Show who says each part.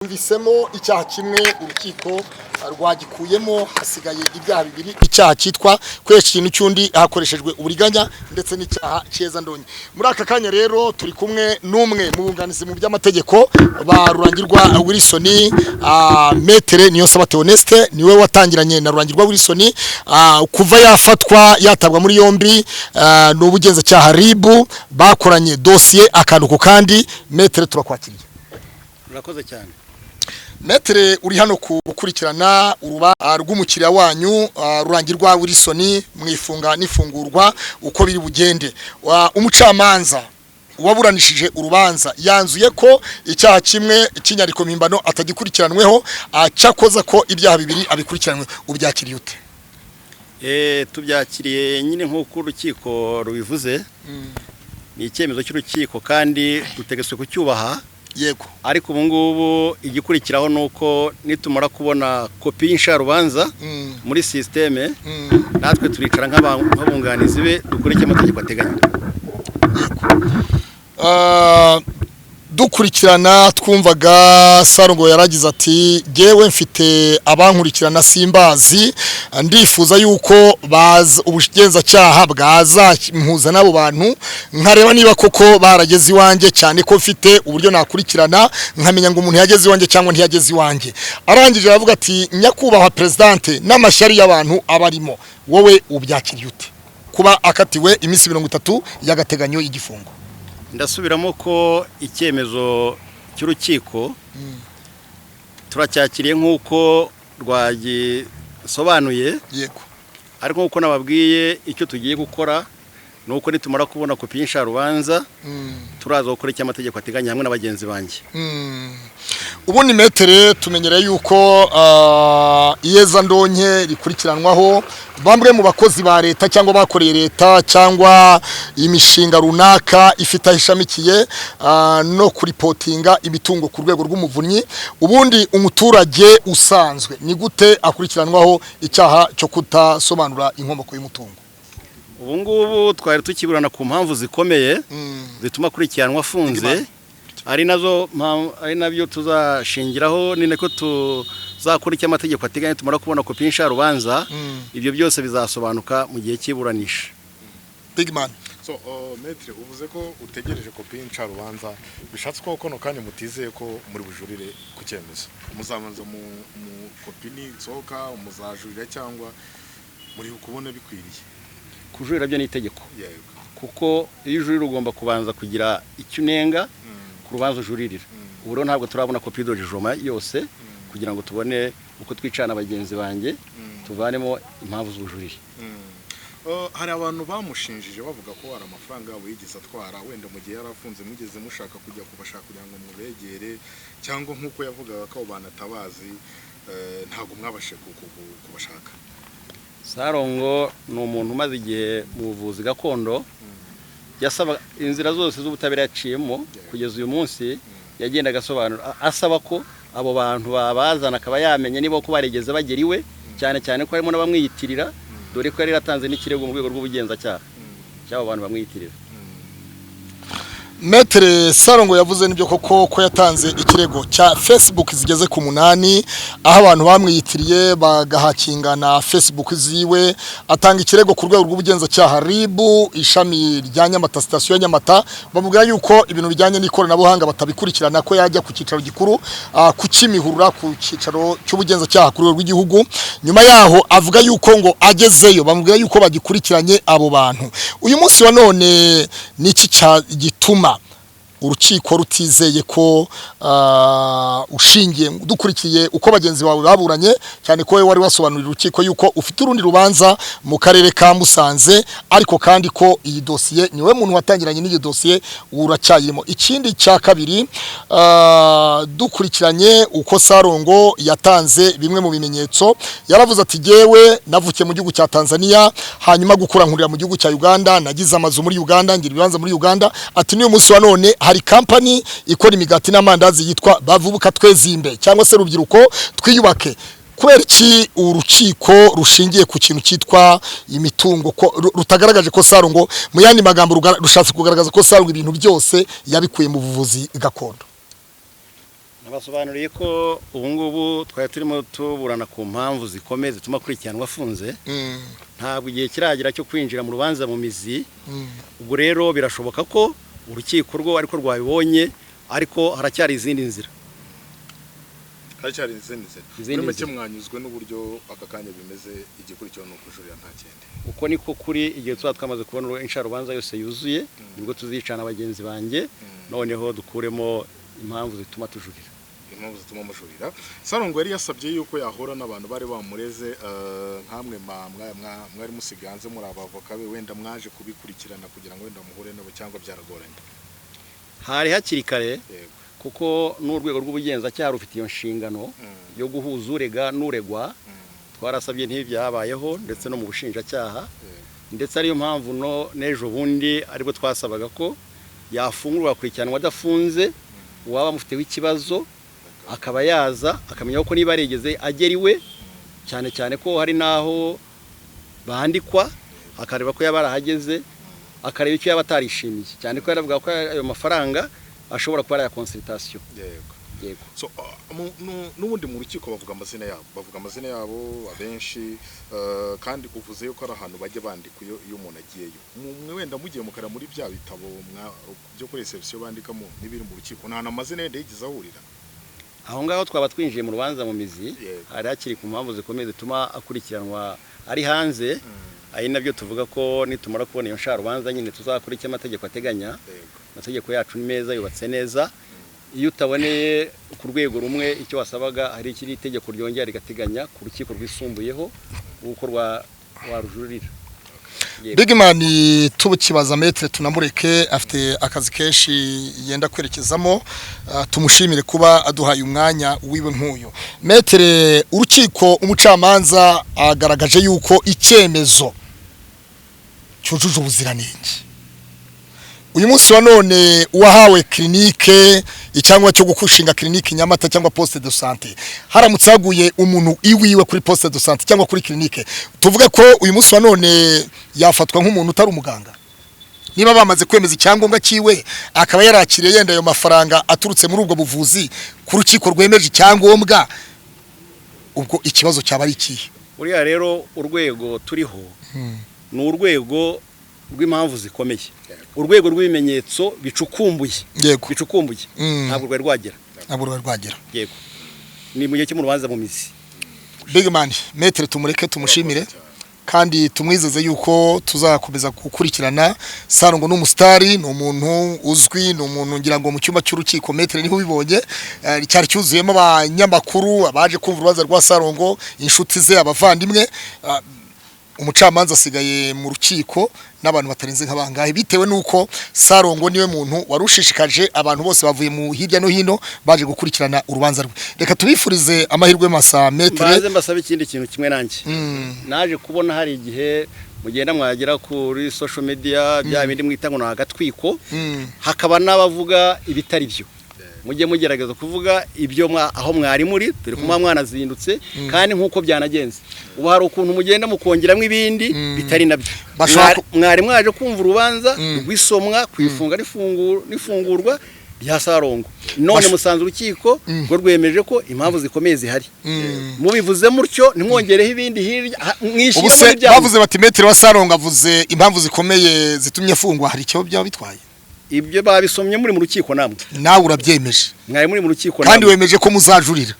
Speaker 1: Mvisemo icyaha kimwe urukiko rwagikuyemo hasigaye ibyaha bibiri icyaha cyitwa kwesha ikintu cyundi hakoreshejwe uburiganya ndetse n'icyaha cyeza ndonye. Muri aka kanya rero turi kumwe n'umwe mu bunganizi mu by'amategeko ba Rurangirwa Wilson, Metere Niyonsaba Theoneste niwe watangiranye na Rurangirwa Wilson kuva yafatwa yatabwa muri yombi n'ubugenzacyaha RIB bakoranye dossier akantu ku kandi. Metere turakwakiriye.
Speaker 2: Urakoze cyane.
Speaker 1: Metere uri hano gukurikirana uruba rw'umukiriya wanyu Rurangirwa Wilson mwifunga n'ifungurwa uko biri bugende. Umucamanza waburanishije urubanza yanzuye ko icyaha kimwe cy'inyariko mpimbano atagikurikiranweho, cyakoza ko ibyaha bibiri abikurikiranwe. Ubyakiriye ute?
Speaker 2: Tubyakiriye nyine nk'uko urukiko rubivuze. Ni icyemezo cy'urukiko kandi dutegetswe kucyubaha.
Speaker 1: Yego,
Speaker 2: ariko ubu ngubu igikurikiraho nuko nitumara kubona kopi y'insharubanza muri systeme natwe turicara nk'abunganizi be dukurikije amategeko ateganya. Dukurikirana twumvaga Sarongo yaragize ati gewe mfite abankurikirana simbazi, ndifuza yuko baza ubugenzacyaha bwaza mpuza nabo bantu nkareba niba koko barageze iwanjye, cyane ko mfite uburyo nakurikirana nkamenya ngo umuntu yageze iwanjye cyangwa ntiyageze iwanjye. Arangije aravuga ati nyakubahwa presidente n'amashyari y'abantu abarimo, wowe ubyakiriye ute kuba akatiwe iminsi 30 y'agateganyo y'igifungo? Ndasubiramo ko icyemezo cy'urukiko turacyakiriye nk'uko rwagisobanuye.
Speaker 1: Yego,
Speaker 2: ariko nk'uko nababwiye icyo tugiye gukora nuko nitumara kubona kopi y'insharubanza turaza gukora icyo amategeko ateganya hamwe n'abagenzi banjye.
Speaker 1: Ubu ni Metere tumenyereye yuko iyeza ndonke rikurikiranwaho bamwe mu bakozi ba leta cyangwa bakoreye leta cyangwa imishinga runaka ifite ishamikiye no kuripotinga imitungo ku rwego rw'umuvunyi. Ubundi umuturage usanzwe ni gute akurikiranwaho icyaha cyo kutasobanura inkomoko y'umutungo?
Speaker 2: Ubu ngubu twari tukiburana ku mpamvu zikomeye zituma kurikiranwa afunze, ari nabyo tuzashingiraho, ni nako tuzakora icyo amategeko ateganya tumara kubona kopi y'insharubanza. Ibyo byose bizasobanuka mu gihe cy'iburanisha.
Speaker 1: Big man.
Speaker 3: So Metre uvuze ko utegereje kopi y'insharubanza, bishatse ko kono kandi mutizeye ko muri bujurire ku cyemezo muzamanza mu kopi ni sohoka muzajurira cyangwa muri kubona bikwiriye?
Speaker 2: Kujurira byo ni itegeko.
Speaker 3: Yego,
Speaker 2: kuko iyo ujurira ugomba kubanza kugira icyo unenga ku rubanza ujuririra. Ubu rero ntabwo turabona kopi y'idojijoma yose kugira ngo tubone uko twicana abagenzi banjye tuvanemo impamvu z'ubujurire.
Speaker 3: Hari abantu bamushinjije bavuga ko hari amafaranga yabo yigeze atwara, wenda mu gihe yarafunze mugeze mushaka kujya kubashaka kugira ngo mubegere, cyangwa nk'uko yavugaga ko banatabazi ntabwo mwabashe kubashaka.
Speaker 2: Sarongo ni umuntu umaze igihe mu buvuzi gakondo, yasaba inzira zose z'ubutabera yaciyemo kugeza uyu munsi, yagenda agasobanura asaba ko abo bantu babazana akaba yamenye niba ko baregeze bagera iwe, cyane cyane ko harimo n'abamwiyitirira, dore ko yari yatanze n'ikirego mu rwego rw'ubugenzacyaha cy'abo bantu bamwiyitirira.
Speaker 1: Metere Sarongo yavuze nibyo koko ko yatanze ikirego cya Facebook zigeze ku 8 aho abantu bamwiyitiriye bagahakingana Facebook ziwe. Atanga ikirego ku rwego rw'ubugenzacyaha RIB ishami rya Nyamata, station ya Nyamata, bamubwira yuko ibintu bijyanye n'ikoranabuhanga batabikurikirana, ko yajya ku cyicaro gikuru ku Kimihurura ku cyicaro cy'ubugenzacyaha ku rwego rw'igihugu. Nyuma yaho avuga yuko ngo agezeyo bamubwira yuko bagikurikiranye abo bantu. Uyu munsi wa none niki gituma urukiko rutizeye ko ushingiye dukurikiye uko bagenzi bawe baburanye, cyane ko wari wasobanurira urukiko yuko ufite urundi rubanza mu karere ka Musanze, ariko kandi ko iyi dossier niwe muntu watangiranye n'iyi dossier uracyayirimo? Ikindi cya kabiri, dukurikiranye uko Sarongo yatanze bimwe mu bimenyetso, yaravuze ati gewe navukiye mu gihugu cya Tanzania, hanyuma gukura nkurira mu gihugu cya Uganda, nagize amazu muri Uganda, ngira ibibanza muri Uganda. Ati niyo munsi wa none hari company ikora imigati n'amandazi yitwa Bavubuka Twezimbe cyangwa se Rubyiruko Twiyubake. Kubera iki urukiko rushingiye ku kintu cyitwa imitungo ko rutagaragaje ko Sarongo mu yandi magambo rushatse kugaragaza ko Sarongo ibintu byose yabikuye mu buvuzi gakondo?
Speaker 4: abasobanuriye ko ubu ngubu twari turimo tuburana ku mpamvu zikomeye zituma akurikiranwa afunze ntabwo igihe kiragera cyo kwinjira mu rubanza mu mizi ubwo rero birashoboka ko urukiko rwo ariko rwabibonye ariko haracyari izindi nzira
Speaker 3: muri make mwanyuzwe n'uburyo aka kanya bimeze igikurikirano no kujurira nta kindi
Speaker 4: uko niko kuri igihe tuba twamaze kubona insharubanza yose yuzuye nibwo tuzicana abagenzi banjye noneho dukuremo impamvu zituma tujurira
Speaker 3: mujurira Sarongo yari yasabye yuko yahora n'abantu bari bamureze nkamwe mwari musiganze muri abavoka be wenda mwaje kubikurikirana kugira ngo wenda muhure nabo cyangwa byaragoranye
Speaker 4: hari hakiri kare kuko n'urwego rw'ubugenzacyaha rufite iyo nshingano yo guhuza urega n'uregwa twarasabye ntibyabayeho ndetse no mu bushinjacyaha ndetse ariyo mpamvu n'ejo bundi aribwo twasabaga ko yafungurwa akurikiranwa adafunze uwaba amufiteho ikibazo akaba yaza akamenya ko niba yarigeze agera iwe cyane cyane ko hari naho bandikwa akareba ko yaba arahageze akareba icyo yaba atarishimiye cyane ko yaravuga ko ayo mafaranga ashobora kuba ya consultation yego
Speaker 3: so n'ubundi mu rukiko bavuga amazina yabo abenshi kandi uvuze yuko ari ahantu bajya bandika iyo umuntu agiyeyo mwe wenda mugiye mukara muri bya bitabo byo kuri reception bandikamo n'ibiri mu rukiko nta amazina yenda yigize ahurira
Speaker 4: aho ngaho twaba twinjiye mu rubanza mu mizi hari hakiri ku mpamvu zikomeye zituma akurikiranwa ari hanze ari nabyo tuvuga ko nitumara kubona iyo nsharubanza nyine tuzakora icyo amategeko ateganya amategeko yacu ni meza yubatse neza iyo utaboneye ku rwego rumwe icyo wasabaga hari ikiri itegeko ryongera rigateganya ku rukiko rwisumbuyeho uko warujurira
Speaker 2: Bigman tubukibaza metre tunamureke afite akazi kenshi yenda kwerekezamo tumushimire kuba aduhaye umwanya wiwe nk'uyu metre urukiko umucamanza agaragaje yuko icyemezo cyujuje ubuziranenge uyu munsi wa none wahawe clinique icyangwa cyo gukushinga clinique Nyamata cyangwa poste de santé haramutse haguye umuntu iwiwe kuri poste de santé cyangwa kuri clinique tuvuge ko uyu munsi wa none yafatwa nk'umuntu utari umuganga niba bamaze kwemeza icyangombwa kiwe akaba yarakiriye yenda ayo mafaranga aturutse muri ubwo buvuzi ku rukiko rwemeje icyangombwa ubwo ikibazo cyaba ari ikihe
Speaker 4: uriya rero urwego turiho ni urwego rw'impamvu zikomeye urwego rw'ibimenyetso bicukumbuye ntabwo rwagera yego ni mu gihe cyo mu rubanza mu mizi
Speaker 2: Bigman metre tumureke tumushimire kandi tumwizeze yuko tuzakomeza gukurikirana Sarongo n'umusitari ni umuntu uzwi ni umuntu ngira ngo mu cyumba cy'urukiko metre niho bibonye cyari cyuzuyemo abanyamakuru abaje kumva urubanza rwa Sarongo inshuti ze abavandimwe umucamanza asigaye mu rukiko n'abantu batarenze nk'abangahe bitewe nuko Sarongo niwe muntu warushishikaje abantu bose bavuye mu hirya no hino baje gukurikirana urubanza rwe reka tubifurize amahirwe masa metre
Speaker 4: baze mbasaba ikindi kintu kimwe nanjye naje kubona hari igihe mugenda mwagera kuri social media bya bindi mwita ngo nagatwiko hakaba n'abavuga ibitari byo mujye mugerageza kuvuga ibyo aho mwari muri turi kumwa mwana zindutse kandi nkuko byanagenze ubu hari ukuntu mugenda mukongeramo ibindi bitari nabyo mwari mwaje kumva urubanza rwisomwa kwifunga n'ifungurwa rya Sarongo none musanze urukiko rwo rwemeje ko impamvu zikomeye zihari mubivuze mutyo nimwongereho ibindi hirya mwishira muri bya
Speaker 2: bavuze bati metre wa Sarongo avuze impamvu zikomeye zitumye afungwa hari cyo byaba bitwaye
Speaker 4: ibyo babisomye muri mu rukiko namwe
Speaker 2: nawe urabyemeje
Speaker 4: mwari muri mu rukiko
Speaker 2: kandi wemeje ko muzajurira